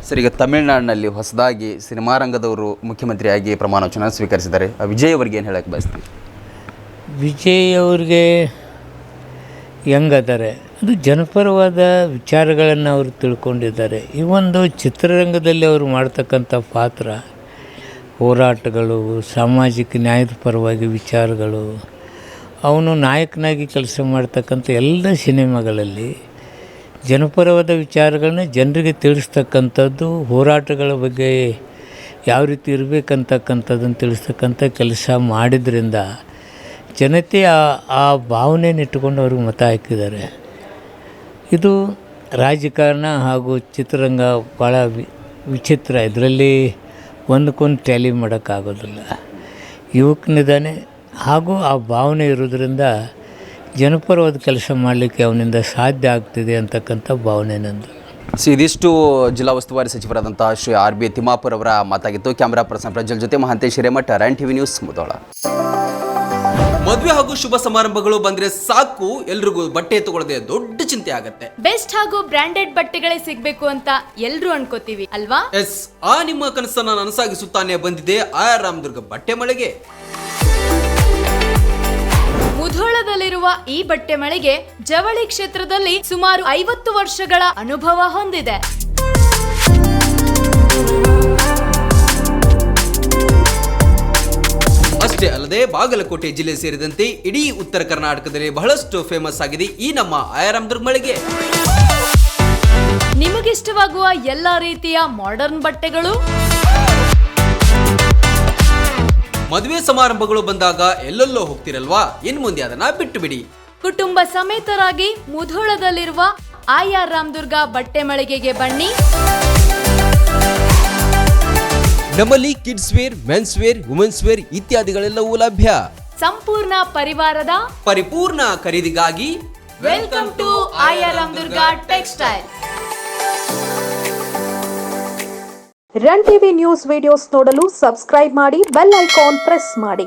Sir, ಈಗ ತಮಿಳುನಾಡಿನಲ್ಲಿ ಹೊಸದಾಗಿ ಸಿನಿಮಾ ರಂಗದವರು ಮುಖ್ಯಮಂತ್ರಿಯಾಗಿ ಪ್ರಮಾಣ ವಚನ ಸ್ವೀಕರಿಸಿದ್ದಾರೆ. ವಿಜಯ್ ಅವರಿಗೆ ಏನು ಹೇಳಕ್ಕೆ ಬಯಸ್ತೀನಿ? ವಿಜಯ್ ಅವ್ರಿಗೆ ಹೆಂಗದ್ದಾರೆ, ಅದು ಜನಪರವಾದ ವಿಚಾರಗಳನ್ನು ಅವರು ತಿಳ್ಕೊಂಡಿದ್ದಾರೆ. ಈ ಒಂದು ಚಿತ್ರರಂಗದಲ್ಲಿ ಅವರು ಮಾಡ್ತಕ್ಕಂಥ ಪಾತ್ರ, ಹೋರಾಟಗಳು, ಸಾಮಾಜಿಕ ನ್ಯಾಯದ ಪರವಾಗಿ ವಿಚಾರಗಳು, ಅವನು ನಾಯಕನಾಗಿ ಕೆಲಸ ಮಾಡ್ತಕ್ಕಂಥ ಎಲ್ಲ ಸಿನಿಮಾಗಳಲ್ಲಿ ಜನಪರವಾದ ವಿಚಾರಗಳನ್ನ ಜನರಿಗೆ ತಿಳಿಸ್ತಕ್ಕಂಥದ್ದು, ಹೋರಾಟಗಳ ಬಗ್ಗೆ ಯಾವ ರೀತಿ ಇರಬೇಕಂತಕ್ಕಂಥದ್ದನ್ನು ತಿಳಿಸ್ತಕ್ಕಂಥ ಕೆಲಸ ಮಾಡಿದ್ರಿಂದ ಜನತೆ ಆ ಭಾವನೆಯನ್ನು ಇಟ್ಟುಕೊಂಡು ಅವ್ರಿಗೆ ಮತ ಹಾಕಿದ್ದಾರೆ. ಇದು ರಾಜಕಾರಣ ಹಾಗೂ ಚಿತ್ರರಂಗ ಭಾಳ ವಿಚಿತ್ರ. ಇದರಲ್ಲಿ ಒಂದಕ್ಕೊಂದು ಟ್ಯಾಲಿ ಮಾಡೋಕ್ಕಾಗೋದಿಲ್ಲ. ಯುವಕನಿದ್ದಾನೆ ಹಾಗೂ ಆ ಭಾವನೆ ಇರೋದ್ರಿಂದ ಜನಪರವಾದ ಕೆಲಸ ಮಾಡಲಿಕ್ಕೆ ಅವನಿಂದ ಸಾಧ್ಯ ಆಗ್ತಿದೆ ಅಂತಕ್ಕಂಥ ಭಾವನೆ ನಂದು. ಇದಿಷ್ಟು ಜಿಲ್ಲಾ ಉಸ್ತುವಾರಿ ಸಚಿವರಾದಂಥ ಶ್ರೀ RB ತಿಮ್ಮಾಪುರ್ ಅವರ ಮಾತಾಗಿತ್ತು. ಕ್ಯಾಮರಾ ಪರ್ಸನ್ ಪ್ರಜ್ವಲ್ ಜೊತೆ Mahantesh Hiremath, RAN TV news, Mudhol. ಮದುವೆ ಹಾಗೂ ಶುಭ ಸಮಾರಂಭಗಳು ಬಂದ್ರೆ ಸಾಕು, ಎಲ್ರಿಗೂ ಬಟ್ಟೆ ತಗೊಳ್ಳದೆ ದೊಡ್ಡ ಚಿಂತೆ ಆಗತ್ತೆ. ಬೆಸ್ಟ್ ಹಾಗೂ ಬ್ರಾಂಡೆಡ್ ಬಟ್ಟೆಗಳೇ ಸಿಗ್ಬೇಕು ಅಂತ ಎಲ್ರು ಅನ್ಕೋತೀವಿ ಅಲ್ವಾ? ಎಸ್, ಆ ನಿಮ್ಮ ಕನಸನ್ನ ನನಸಾಗಿಸುತ್ತಾನೆ ಬಂದಿದೆ IR ರಾಮದುರ್ಗ ಬಟ್ಟೆ ಮಳೆಗೆ. ಮುಧೋಳದಲ್ಲಿರುವ ಈ ಬಟ್ಟೆ ಮಳಿಗೆ ಜವಳಿ ಕ್ಷೇತ್ರದಲ್ಲಿ ಸುಮಾರು 50 ವರ್ಷಗಳ ಅನುಭವ ಹೊಂದಿದೆ. ಅಷ್ಟೇ ಅಲ್ಲದೆ ಬಾಗಲಕೋಟೆ ಜಿಲ್ಲೆ ಸೇರಿದಂತೆ ಇಡೀ ಉತ್ತರ ಕರ್ನಾಟಕದಲ್ಲಿ ಬಹಳಷ್ಟು ಫೇಮಸ್ ಆಗಿದೆ ಈ ನಮ್ಮ IR ರಾಮದುರ್ಗ ಮಳಿಗೆ. ನಿಮಗಿಷ್ಟವಾಗುವ ಎಲ್ಲಾ ರೀತಿಯ ಮಾಡರ್ನ್ ಬಟ್ಟೆಗಳು, ಮದುವೆ ಸಮಾರಂಭಗಳು ಬಂದಾಗ ಎಲ್ಲೆಲ್ಲೋ ಹೋಗ್ತಿರಲ್ವಾ, ಇನ್ ಮುಂದೆ ಅದನ್ನ ಬಿಟ್ಟು ಬಿಡಿ. ಕುಟುಂಬ ಸಮೇತರಾಗಿ ಮುಧೋಳದಲ್ಲಿರುವ IR ರಾಮದುರ್ಗ ಬಟ್ಟೆ ಮಳಿಗೆಗೆ ಬನ್ನಿ. ನಮ್ಮಲ್ಲಿ kids wear, men's wear, women's wear ಇತ್ಯಾದಿಗಳೆಲ್ಲವೂ ಲಭ್ಯ. ಸಂಪೂರ್ಣ ಪರಿವಾರದ ಪರಿಪೂರ್ಣ ಖರೀದಿಗಾಗಿ welcome to IR Ramdurg textile. RAN TV news videos ನೋಡಲು ಸಬ್ಸ್ಕ್ರೈಬ್ ಮಾಡಿ, ಬೆಲ್ ಐಕಾನ್ ಪ್ರೆಸ್ ಮಾಡಿ.